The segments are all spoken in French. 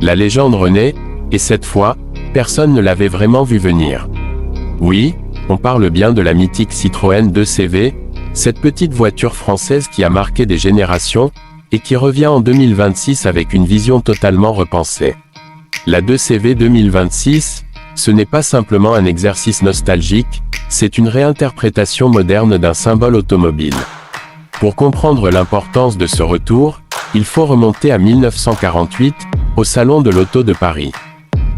La légende renaît, et cette fois, personne ne l'avait vraiment vu venir. Oui, on parle bien de la mythique Citroën 2CV, cette petite voiture française qui a marqué des générations, et qui revient en 2026 avec une vision totalement repensée. La 2CV 2026, ce n'est pas simplement un exercice nostalgique, c'est une réinterprétation moderne d'un symbole automobile. Pour comprendre l'importance de ce retour, il faut remonter à 1948, au Salon de l'Auto de Paris.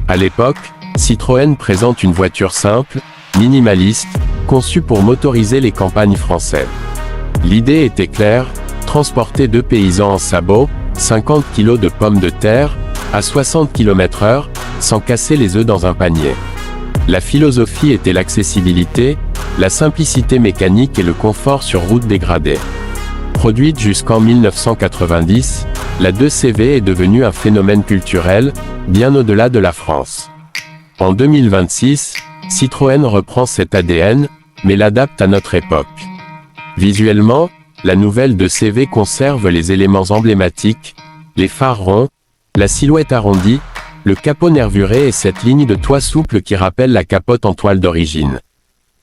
À l'époque, Citroën présente une voiture simple, minimaliste, conçue pour motoriser les campagnes françaises. L'idée était claire, transporter deux paysans en sabots, 50 kg de pommes de terre, à 60 km/h, sans casser les œufs dans un panier. La philosophie était l'accessibilité, la simplicité mécanique et le confort sur route dégradée. Produite jusqu'en 1990, la 2CV est devenue un phénomène culturel, bien au-delà de la France. En 2026, Citroën reprend cet ADN, mais l'adapte à notre époque. Visuellement, la nouvelle 2CV conserve les éléments emblématiques, les phares ronds, la silhouette arrondie, le capot nervuré et cette ligne de toit souple qui rappelle la capote en toile d'origine.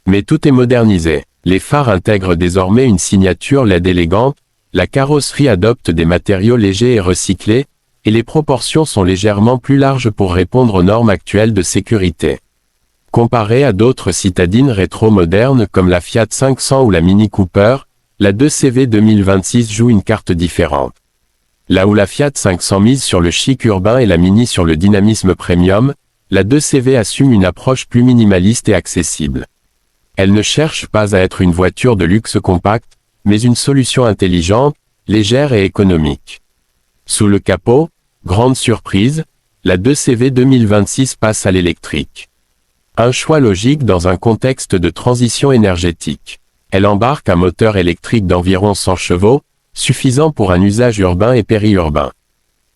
Mais tout est modernisé. Les phares intègrent désormais une signature LED élégante, la carrosserie adopte des matériaux légers et recyclés, et les proportions sont légèrement plus larges pour répondre aux normes actuelles de sécurité. Comparée à d'autres citadines rétro-modernes comme la Fiat 500 ou la Mini Cooper, la 2CV 2026 joue une carte différente. Là où la Fiat 500 mise sur le chic urbain et la Mini sur le dynamisme premium, la 2CV assume une approche plus minimaliste et accessible. Elle ne cherche pas à être une voiture de luxe compacte, mais une solution intelligente, légère et économique. Sous le capot, grande surprise, la 2CV 2026 passe à l'électrique. Un choix logique dans un contexte de transition énergétique. Elle embarque un moteur électrique d'environ 100 chevaux, suffisant pour un usage urbain et périurbain.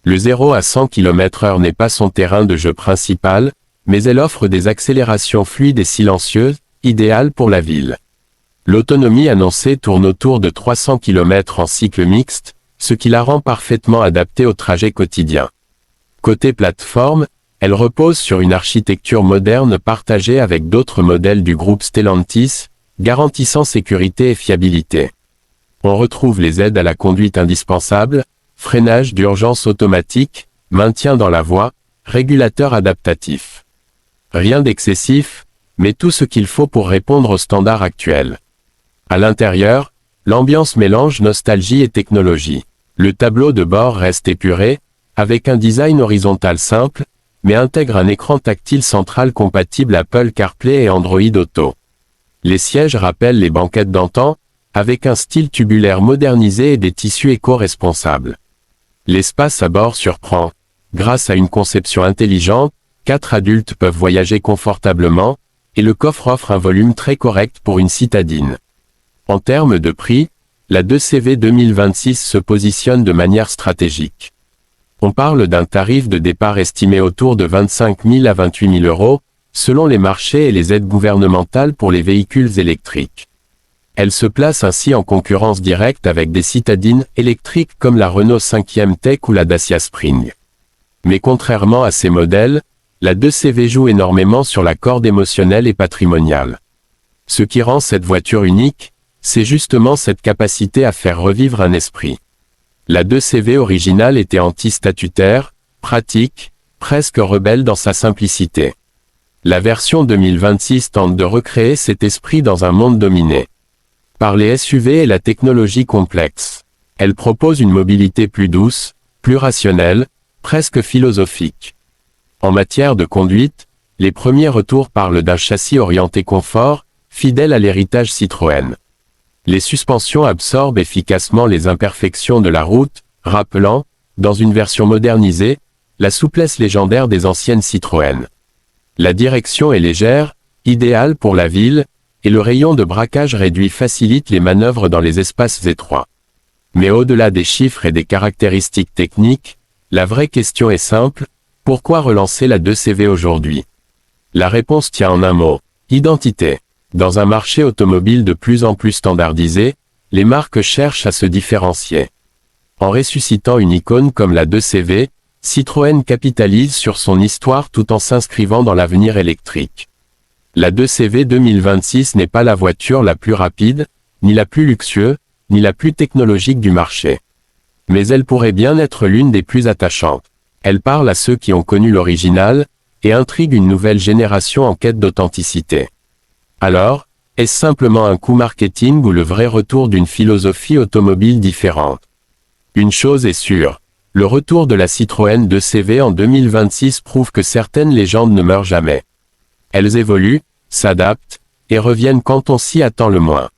Le 0 à 100 km/h n'est pas son terrain de jeu principal, mais elle offre des accélérations fluides et silencieuses, idéales pour la ville. L'autonomie annoncée tourne autour de 300 km en cycle mixte, ce qui la rend parfaitement adaptée au trajet quotidien. Côté plateforme, elle repose sur une architecture moderne partagée avec d'autres modèles du groupe Stellantis, garantissant sécurité et fiabilité. On retrouve les aides à la conduite indispensables, freinage d'urgence automatique, maintien dans la voie, régulateur adaptatif. Rien d'excessif, mais tout ce qu'il faut pour répondre aux standards actuels. À l'intérieur, l'ambiance mélange nostalgie et technologie. Le tableau de bord reste épuré, avec un design horizontal simple, mais intègre un écran tactile central compatible Apple CarPlay et Android Auto. Les sièges rappellent les banquettes d'antan, avec un style tubulaire modernisé et des tissus éco-responsables. L'espace à bord surprend. Grâce à une conception intelligente, 4 adultes peuvent voyager confortablement, et le coffre offre un volume très correct pour une citadine. En termes de prix, la 2CV 2026 se positionne de manière stratégique. On parle d'un tarif de départ estimé autour de 25 000 à 28 000 euros, selon les marchés et les aides gouvernementales pour les véhicules électriques. Elle se place ainsi en concurrence directe avec des citadines électriques comme la Renault 5e Tech ou la Dacia Spring. Mais contrairement à ces modèles, la 2CV joue énormément sur la corde émotionnelle et patrimoniale. Ce qui rend cette voiture unique, c'est justement cette capacité à faire revivre un esprit. La 2CV originale était anti-statutaire, pratique, presque rebelle dans sa simplicité. La version 2026 tente de recréer cet esprit dans un monde dominé par les SUV et la technologie complexe. Elle propose une mobilité plus douce, plus rationnelle, presque philosophique. En matière de conduite, les premiers retours parlent d'un châssis orienté confort, fidèle à l'héritage Citroën. Les suspensions absorbent efficacement les imperfections de la route, rappelant, dans une version modernisée, la souplesse légendaire des anciennes Citroën. La direction est légère, idéale pour la ville, et le rayon de braquage réduit facilite les manœuvres dans les espaces étroits. Mais au-delà des chiffres et des caractéristiques techniques, la vraie question est simple, pourquoi relancer la 2CV aujourd'hui? La réponse tient en un mot, identité. Dans un marché automobile de plus en plus standardisé, les marques cherchent à se différencier. En ressuscitant une icône comme la 2CV, Citroën capitalise sur son histoire tout en s'inscrivant dans l'avenir électrique. La 2CV 2026 n'est pas la voiture la plus rapide, ni la plus luxueuse, ni la plus technologique du marché. Mais elle pourrait bien être l'une des plus attachantes. Elle parle à ceux qui ont connu l'original, et intrigue une nouvelle génération en quête d'authenticité. Alors, est-ce simplement un coup marketing ou le vrai retour d'une philosophie automobile différente? Une chose est sûre, le retour de la Citroën 2CV en 2026 prouve que certaines légendes ne meurent jamais. Elles évoluent, s'adaptent, et reviennent quand on s'y attend le moins.